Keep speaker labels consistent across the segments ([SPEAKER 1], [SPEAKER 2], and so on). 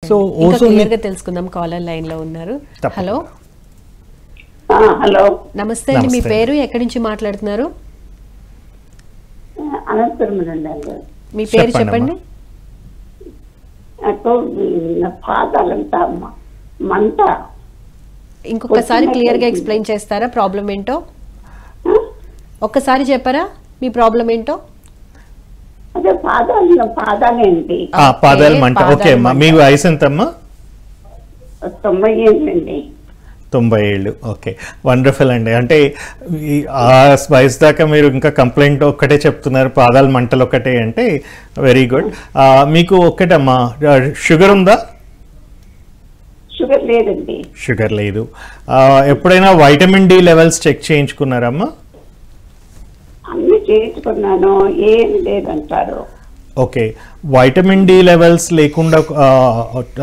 [SPEAKER 1] So ozone
[SPEAKER 2] clear గా తెలుసుకుందాం. Caller line లో ఉన్నారు. హలో
[SPEAKER 3] హలో
[SPEAKER 2] నమస్తే అండి, మీ పేరు ఎక్కడి నుంచి మాట్లాడుతున్నారు?
[SPEAKER 3] అనంతపురం అండి.
[SPEAKER 2] మీ పేరు చెప్పండి.
[SPEAKER 3] పాదాలంతా మంట.
[SPEAKER 2] ఇంకొకసారి క్లియర్ గా ఎక్స్ప్లెయిన్ చేస్తారా ప్రాబ్లం ఏంటో? ఒక్కసారి చెప్పరా మీ ప్రాబ్లం ఏంటో?
[SPEAKER 3] అదే పాదాలేండి.
[SPEAKER 1] పాదాల మంట. ఓకే అమ్మా, మీ వయసు ఎంతమ్మా?
[SPEAKER 3] 90 ఏళ్ళండి.
[SPEAKER 1] 90 ఏళ్ళు. ఓకే, వండర్ఫుల్ అండి. అంటే ఆ వయసు దాకా మీరు ఇంకా కంప్లైంట్ ఒక్కటే చెప్తున్నారు, పాదాల మంటలు ఒక్కటే అంటే వెరీ గుడ్. మీకు ఒక్కటమ్మా, షుగర్ ఉందా?
[SPEAKER 3] షుగర్ లేదండి.
[SPEAKER 1] షుగర్ లేదు. ఎప్పుడైనా వైటమిన్ డి లెవెల్స్ చెక్ చేయించుకున్నారమ్మా?
[SPEAKER 3] అన్ని చేయించుకున్నాను, ఏం లేదంటారు.
[SPEAKER 1] ఓకే, వైటమిన్ డి లెవెల్స్ లేకుండా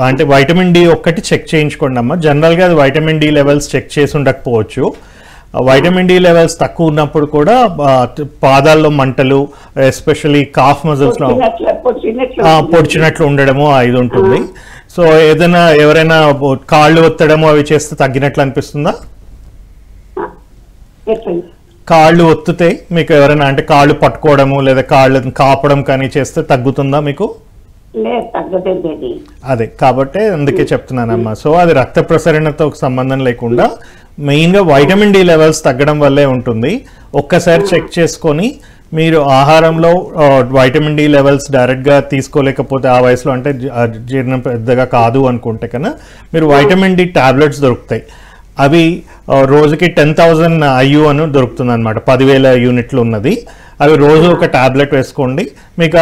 [SPEAKER 1] అంటే వైటమిన్ డి ఒక్కటి చెక్ చేయించుకోండి అమ్మా. జనరల్గా అది వైటమిన్ డి లెవెల్స్ చెక్ చేసి ఉండకపోవచ్చు. వైటమిన్ డి లెవెల్స్ తక్కువ ఉన్నప్పుడు కూడా పాదాల్లో మంటలు, ఎస్పెషల్లీ కాఫ్ మజిల్స్లో పొడిచినట్లు ఉండడము ఇది ఉంటుంది. సో ఏదైనా ఎవరైనా కాళ్ళు ఒత్తడము అవి చేస్తే తగ్గినట్లు అనిపిస్తుందా? కాళ్ళు ఒత్తితే మీకు ఎవరైనా అంటే కాళ్ళు పట్టుకోవడము లేదా కాళ్ళు కాపడం కానీ చేస్తే తగ్గుతుందా మీకు? అదే కాబట్టి అందుకే చెప్తున్నానమ్మా. సో అది రక్త ప్రసరణతో సంబంధం లేకుండా మెయిన్గా వైటమిన్ డి లెవెల్స్ తగ్గడం వల్లే ఉంటుంది. ఒక్కసారి చెక్ చేసుకొని మీరు ఆహారంలో వైటమిన్ డి లెవెల్స్ డైరెక్ట్గా తీసుకోలేకపోతే ఆ వయసులో అంటే జీర్ణం పెద్దగా కాదు అనుకుంటే కన్నా మీరు వైటమిన్ డి టాబ్లెట్స్ దొరుకుతాయి. అవి రోజుకి 10,000 IU అని దొరుకుతుంది అనమాట, 10,000 యూనిట్లు ఉన్నది. అవి రోజు ఒక టాబ్లెట్ వేసుకోండి, మీకు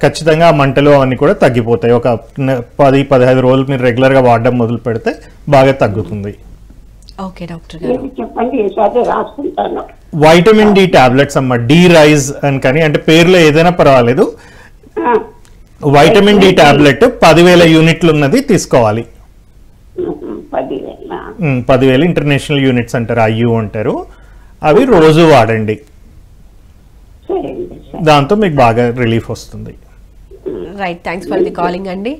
[SPEAKER 1] ఖచ్చితంగా ఆ మంటలు అవన్నీ కూడా తగ్గిపోతాయి. ఒక 10-15 రోజులు మీరు రెగ్యులర్గా వాడడం మొదలు పెడితే బాగా తగ్గుతుంది.
[SPEAKER 2] ఓకే డాక్టర్ గారు
[SPEAKER 3] చెప్పండి, రాసుకుంటాను.
[SPEAKER 1] వైటమిన్ డి టాబ్లెట్స్ అమ్మ, డి రైజ్ అని కానీ అంటే పేర్లో ఏదైనా పర్వాలేదు. వైటమిన్ డి టాబ్లెట్ 10,000 యూనిట్లు ఉన్నది తీసుకోవాలి. 10,000 ఇంటర్నేషనల్ యూనిట్స్ అంటారు, IU అంటారు. అవి రోజు వాడండి, దాంతో మీకు బాగా రిలీఫ్ వస్తుంది.
[SPEAKER 2] Right, thanks for the calling అండి.